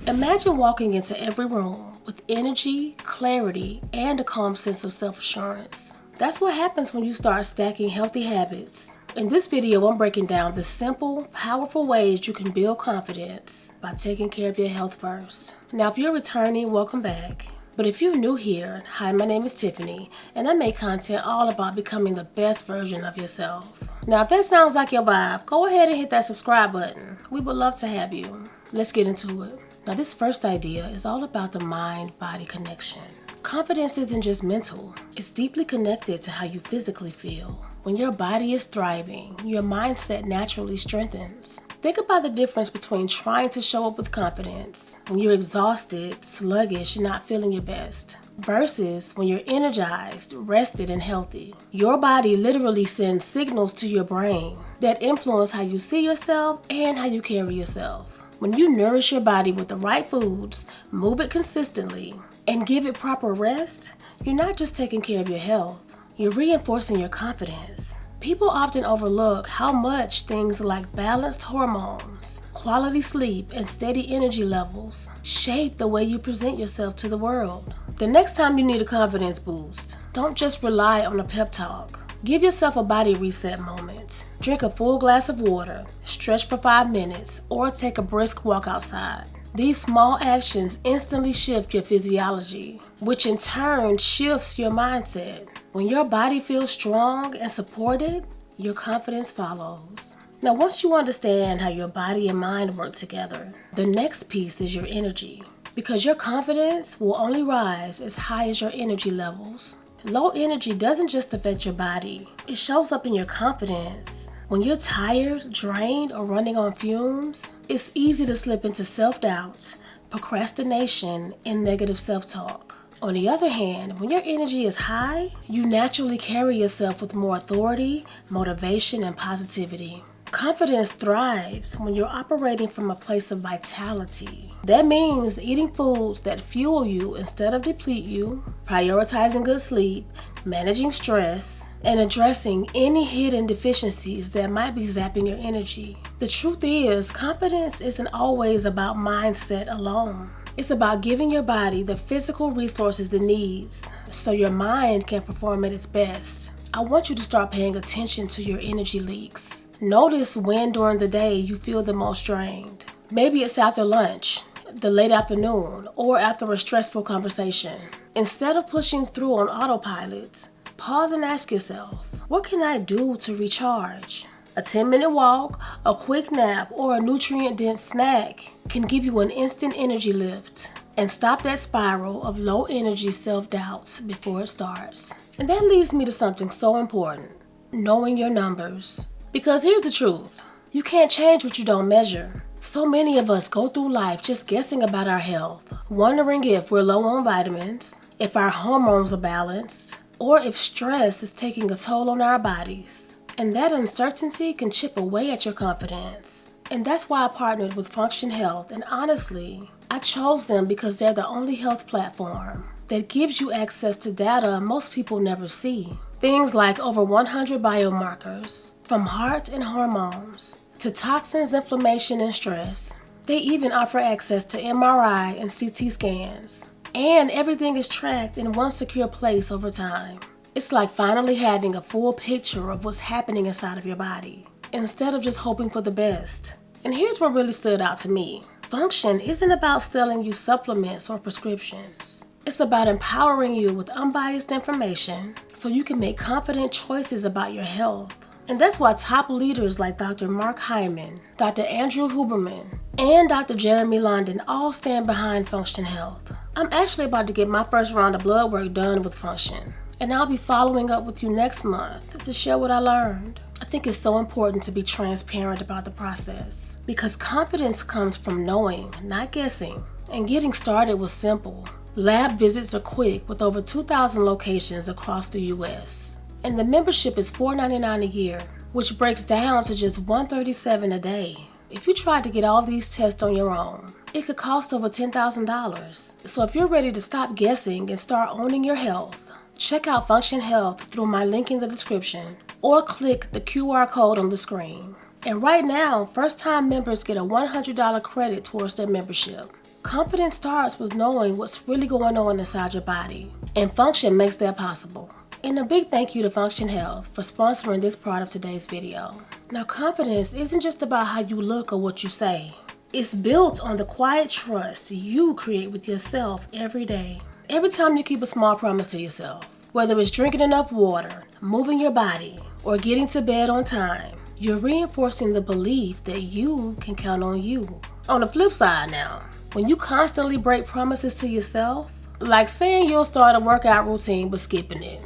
Imagine walking into every room with energy, clarity, and a calm sense of self-assurance. That's what happens when you start stacking healthy habits. In this video, I'm breaking down the simple, powerful ways you can build confidence by taking care of your health first. Now, if you're returning, welcome back. But if you're new here, hi, my name is Tiffany, and I make content all about becoming the best version of yourself. Now, if that sounds like your vibe, go ahead and hit that subscribe button. We would love to have you. Let's get into it. Now, this first idea is all about the mind-body connection. Confidence isn't just mental. It's deeply connected to how you physically feel. When your body is thriving, your mindset naturally strengthens. Think about the difference between trying to show up with confidence when you're exhausted, sluggish, and not feeling your best, versus when you're energized, rested, and healthy. Your body literally sends signals to your brain that influence how you see yourself and how you carry yourself. When you nourish your body with the right foods, move it consistently, and give it proper rest, you're not just taking care of your health, you're reinforcing your confidence. People often overlook how much things like balanced hormones, quality sleep, and steady energy levels shape the way you present yourself to the world. The next time you need a confidence boost, don't just rely on a pep talk. Give yourself a body reset moment. Drink a full glass of water, stretch for 5 minutes, or take a brisk walk outside. These small actions instantly shift your physiology, which in turn shifts your mindset. When your body feels strong and supported, your confidence follows. Now, once you understand how your body and mind work together, the next piece is your energy, because your confidence will only rise as high as your energy levels. Low energy doesn't just affect your body, it shows up in your confidence. When you're tired, drained, or running on fumes, it's easy to slip into self-doubt, procrastination, and negative self-talk. On the other hand, when your energy is high, you naturally carry yourself with more authority, motivation, and positivity. Confidence thrives when you're operating from a place of vitality. That means eating foods that fuel you instead of deplete you, prioritizing good sleep, managing stress, and addressing any hidden deficiencies that might be zapping your energy. The truth is, confidence isn't always about mindset alone. It's about giving your body the physical resources it needs so your mind can perform at its best. I want you to start paying attention to your energy leaks. Notice when during the day you feel the most drained. Maybe it's after lunch, the late afternoon, or after a stressful conversation. Instead of pushing through on autopilot, pause and ask yourself, what can I do to recharge? A 10-minute walk, a quick nap, or a nutrient-dense snack can give you an instant energy lift and stop that spiral of low-energy self-doubt before it starts. And that leads me to something so important, knowing your numbers. Because here's the truth, you can't change what you don't measure. So many of us go through life just guessing about our health, wondering if we're low on vitamins, if our hormones are balanced, or if stress is taking a toll on our bodies. And that uncertainty can chip away at your confidence. And that's why I partnered with Function Health, and honestly, I chose them because they're the only health platform that gives you access to data most people never see. Things like over 100 biomarkers, from heart and hormones to toxins, inflammation, and stress. They even offer access to MRI and CT scans. And everything is tracked in one secure place over time. It's like finally having a full picture of what's happening inside of your body, instead of just hoping for the best. And here's what really stood out to me. Function isn't about selling you supplements or prescriptions. It's about empowering you with unbiased information so you can make confident choices about your health. And that's why top leaders like Dr. Mark Hyman, Dr. Andrew Huberman, and Dr. Jeremy London all stand behind Function Health. I'm actually about to get my first round of blood work done with Function, and I'll be following up with you next month to share what I learned. I think it's so important to be transparent about the process because confidence comes from knowing, not guessing. And getting started was simple. Lab visits are quick with over 2,000 locations across the U.S. And the membership is $4.99 a year, which breaks down to just $137 a day. If you tried to get all these tests on your own, it could cost over $10,000. So if you're ready to stop guessing and start owning your health, check out Function Health through my link in the description or click the QR code on the screen. And right now, first-time members get a $100 credit towards their membership. Confidence starts with knowing what's really going on inside your body, and Function makes that possible. And a big thank you to Function Health for sponsoring this part of today's video. Now, confidence isn't just about how you look or what you say. It's built on the quiet trust you create with yourself every day. Every time you keep a small promise to yourself, whether it's drinking enough water, moving your body, or getting to bed on time, you're reinforcing the belief that you can count on you. On the flip side now, when you constantly break promises to yourself, like saying you'll start a workout routine but skipping it,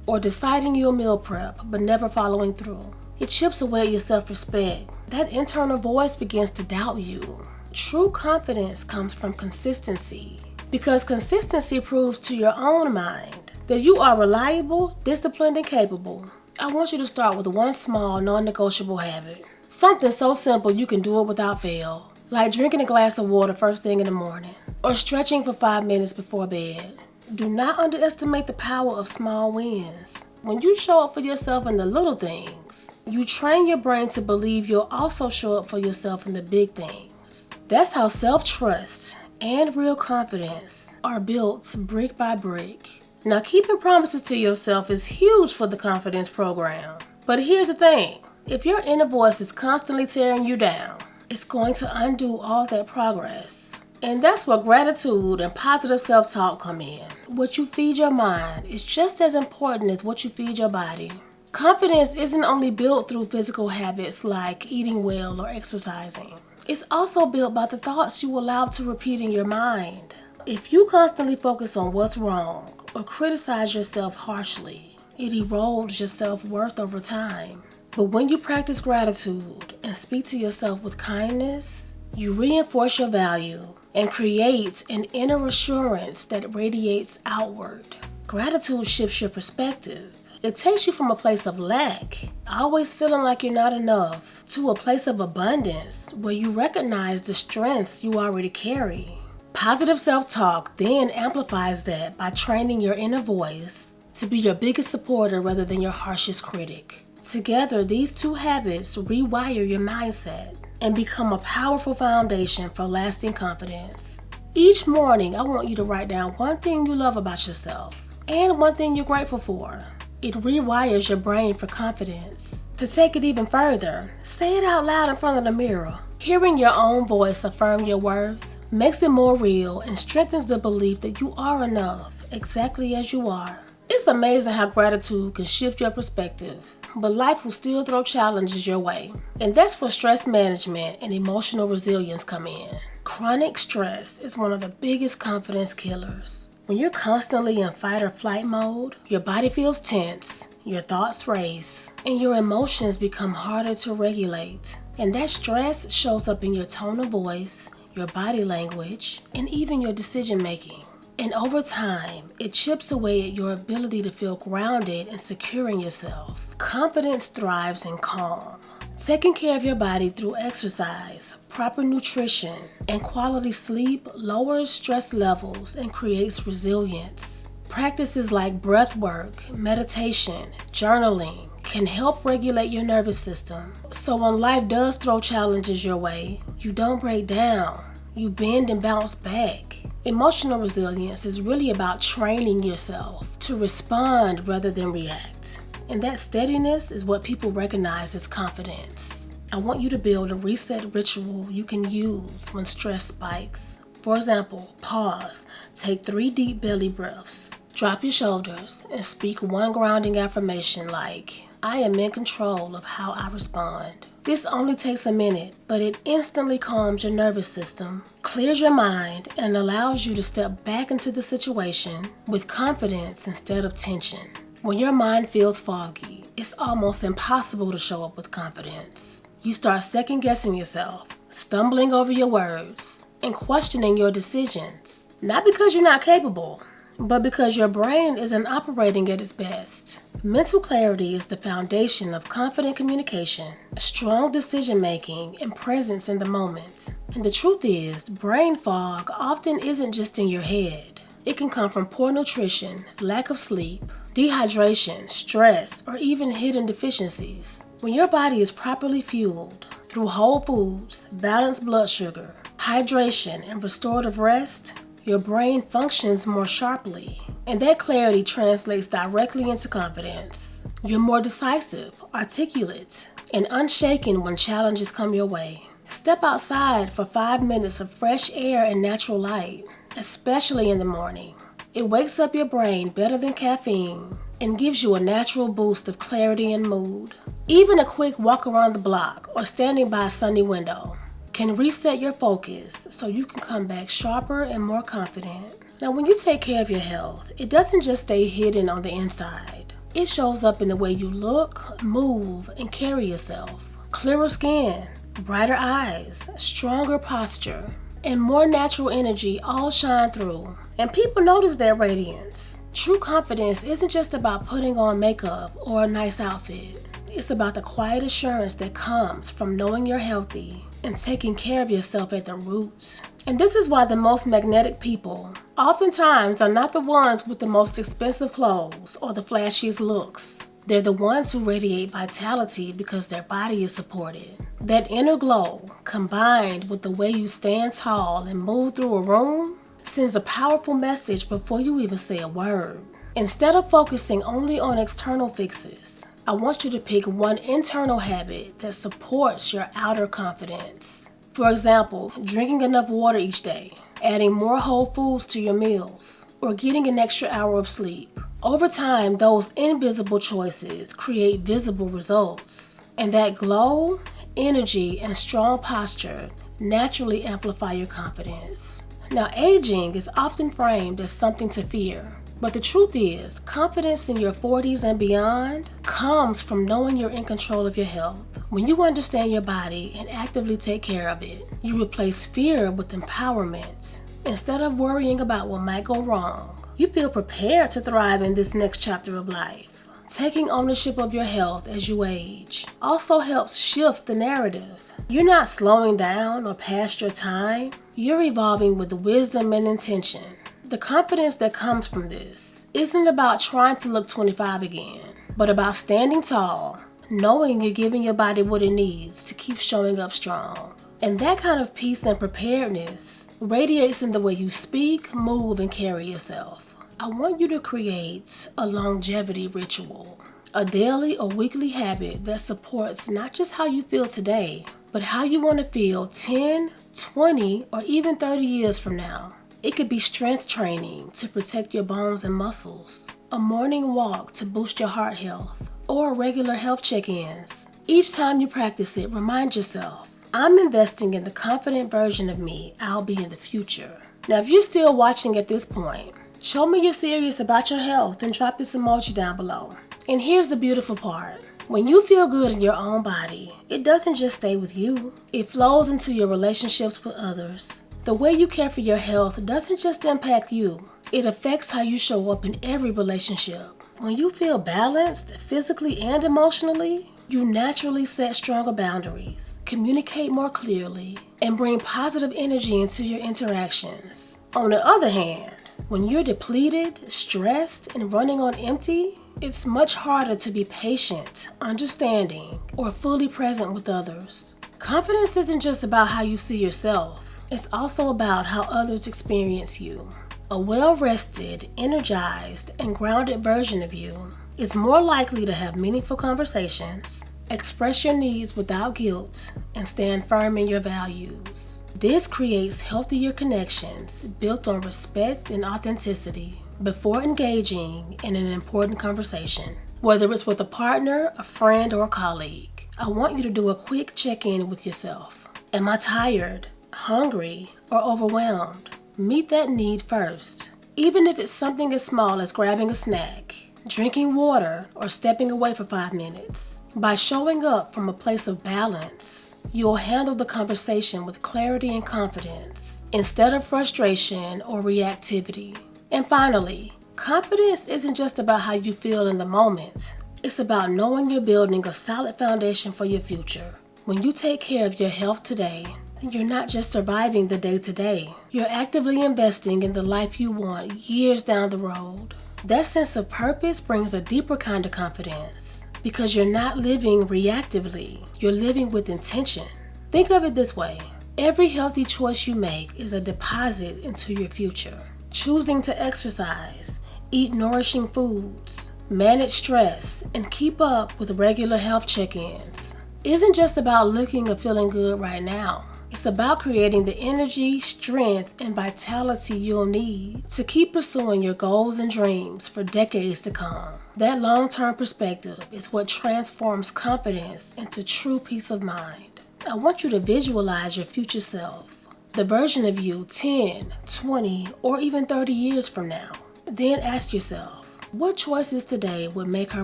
or deciding you'll meal prep but never following through, it chips away at your self-respect. That internal voice begins to doubt you. True confidence comes from consistency, because consistency proves to your own mind that you are reliable, disciplined, and capable. I want you to start with one small, non-negotiable habit. Something so simple you can do it without fail, like drinking a glass of water first thing in the morning, or stretching for 5 minutes before bed. Do not underestimate the power of small wins. When you show up for yourself in the little things, you train your brain to believe you'll also show up for yourself in the big things. That's how self-trust and real confidence are built brick by brick. Now, keeping promises to yourself is huge for the confidence program. But here's the thing. If your inner voice is constantly tearing you down, it's going to undo all that progress. And that's where gratitude and positive self-talk come in. What you feed your mind is just as important as what you feed your body. Confidence isn't only built through physical habits like eating well or exercising. It's also built by the thoughts you allow to repeat in your mind. If you constantly focus on what's wrong or criticize yourself harshly, it erodes your self-worth over time. But when you practice gratitude and speak to yourself with kindness, you reinforce your value and create an inner assurance that radiates outward. Gratitude shifts your perspective. It takes you from a place of lack, always feeling like you're not enough, to a place of abundance where you recognize the strengths you already carry. Positive self-talk then amplifies that by training your inner voice to be your biggest supporter rather than your harshest critic. Together, these two habits rewire your mindset and become a powerful foundation for lasting confidence. Each morning, I want you to write down one thing you love about yourself and one thing you're grateful for. It rewires your brain for confidence. To take it even further, say it out loud in front of the mirror. Hearing your own voice affirm your worth makes it more real and strengthens the belief that you are enough exactly as you are. It's amazing how gratitude can shift your perspective, but life will still throw challenges your way. And that's where stress management and emotional resilience come in. Chronic stress is one of the biggest confidence killers. When you're constantly in fight or flight mode, your body feels tense, your thoughts race, and your emotions become harder to regulate. And that stress shows up in your tone of voice, your body language, and even your decision making. And over time, it chips away at your ability to feel grounded and secure in yourself. Confidence thrives in calm. Taking care of your body through exercise, proper nutrition, and quality sleep lowers stress levels and creates resilience. Practices like breath work, meditation, journaling can help regulate your nervous system. So when life does throw challenges your way, you don't break down. You bend and bounce back. Emotional resilience is really about training yourself to respond rather than react. And that steadiness is what people recognize as confidence. I want you to build a reset ritual you can use when stress spikes. For example, pause, take 3 deep belly breaths, drop your shoulders, and speak one grounding affirmation like, I am in control of how I respond. This only takes a minute, but it instantly calms your nervous system, clears your mind, and allows you to step back into the situation with confidence instead of tension. When your mind feels foggy, it's almost impossible to show up with confidence. You start second-guessing yourself, stumbling over your words, and questioning your decisions. Not because you're not capable, but because your brain isn't operating at its best. Mental clarity is the foundation of confident communication, strong decision-making, and presence in the moment. And the truth is, brain fog often isn't just in your head. It can come from poor nutrition, lack of sleep, dehydration, stress, or even hidden deficiencies. When your body is properly fueled through whole foods, balanced blood sugar, hydration, and restorative rest, your brain functions more sharply, and that clarity translates directly into confidence. You're more decisive, articulate, and unshaken when challenges come your way. Step outside for 5 minutes of fresh air and natural light, especially in the morning. It wakes up your brain better than caffeine and gives you a natural boost of clarity and mood. Even a quick walk around the block or standing by a sunny window can reset your focus so you can come back sharper and more confident. Now, when you take care of your health, it doesn't just stay hidden on the inside. It shows up in the way you look, move, and carry yourself. Clearer skin, brighter eyes, stronger posture, and more natural energy all shine through, and people notice their radiance. True confidence isn't just about putting on makeup or a nice outfit. It's about the quiet assurance that comes from knowing you're healthy and taking care of yourself at the roots. And this is why the most magnetic people oftentimes are not the ones with the most expensive clothes or the flashiest looks. They're the ones who radiate vitality because their body is supported. That inner glow, combined with the way you stand tall and move through a room, sends a powerful message before you even say a word. Instead of focusing only on external fixes, I want you to pick one internal habit that supports your outer confidence. For example, drinking enough water each day, adding more whole foods to your meals, or getting an extra hour of sleep. Over time, those invisible choices create visible results. And that glow, energy, and strong posture naturally amplify your confidence. Now, aging is often framed as something to fear. But the truth is, confidence in your 40s and beyond comes from knowing you're in control of your health. When you understand your body and actively take care of it, you replace fear with empowerment. Instead of worrying about what might go wrong, you feel prepared to thrive in this next chapter of life. Taking ownership of your health as you age also helps shift the narrative. You're not slowing down or past your time. You're evolving with wisdom and intention. The confidence that comes from this isn't about trying to look 25 again, but about standing tall, knowing you're giving your body what it needs to keep showing up strong. And that kind of peace and preparedness radiates in the way you speak, move, and carry yourself. I want you to create a longevity ritual, a daily or weekly habit that supports not just how you feel today, but how you want to feel 10, 20, or even 30 years from now. It could be strength training to protect your bones and muscles, a morning walk to boost your heart health, or regular health check-ins. Each time you practice it, remind yourself, I'm investing in the confident version of me I'll be in the future. Now, if you're still watching at this point, show me you're serious about your health and drop this emoji down below. And here's the beautiful part. When you feel good in your own body, it doesn't just stay with you. It flows into your relationships with others. The way you care for your health doesn't just impact you. It affects how you show up in every relationship. When you feel balanced, physically and emotionally, you naturally set stronger boundaries, communicate more clearly, and bring positive energy into your interactions. On the other hand, when you're depleted, stressed, and running on empty, it's much harder to be patient, understanding, or fully present with others. Confidence isn't just about how you see yourself. It's also about how others experience you. A well-rested, energized, and grounded version of you is more likely to have meaningful conversations, express your needs without guilt, and stand firm in your values. This creates healthier connections built on respect and authenticity before engaging in an important conversation. Whether it's with a partner, a friend, or a colleague, I want you to do a quick check-in with yourself. Am I tired, hungry, or overwhelmed? Meet that need first. Even if it's something as small as grabbing a snack, drinking water, or stepping away for 5 minutes. By showing up from a place of balance, you'll handle the conversation with clarity and confidence instead of frustration or reactivity. And finally, confidence isn't just about how you feel in the moment. It's about knowing you're building a solid foundation for your future. When you take care of your health today, you're not just surviving the day-to-day. You're actively investing in the life you want years down the road. That sense of purpose brings a deeper kind of confidence because you're not living reactively. You're living with intention. Think of it this way. Every healthy choice you make is a deposit into your future. Choosing to exercise, eat nourishing foods, manage stress, and keep up with regular health check-ins isn't just about looking or feeling good right now. It's about creating the energy, strength, and vitality you'll need to keep pursuing your goals and dreams for decades to come. That long-term perspective is what transforms confidence into true peace of mind. I want you to visualize your future self, the version of you 10, 20, or even 30 years from now. Then ask yourself, what choices today would make her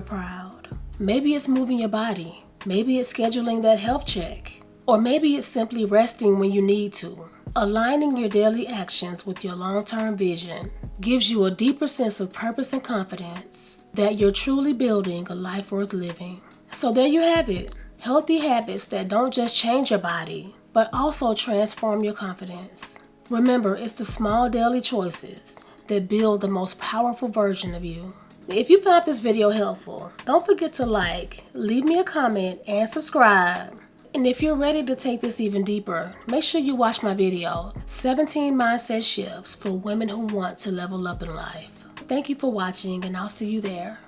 proud? Maybe it's moving your body. Maybe it's scheduling that health check. Or maybe it's simply resting when you need to. Aligning your daily actions with your long-term vision gives you a deeper sense of purpose and confidence that you're truly building a life worth living. So there you have it. Healthy habits that don't just change your body, but also transform your confidence. Remember, it's the small daily choices that build the most powerful version of you. If you found this video helpful, don't forget to like, leave me a comment, and subscribe. And if you're ready to take this even deeper, make sure you watch my video, 17 Mindset Shifts for Women Who Want to Level Up in Life. Thank you for watching, and I'll see you there.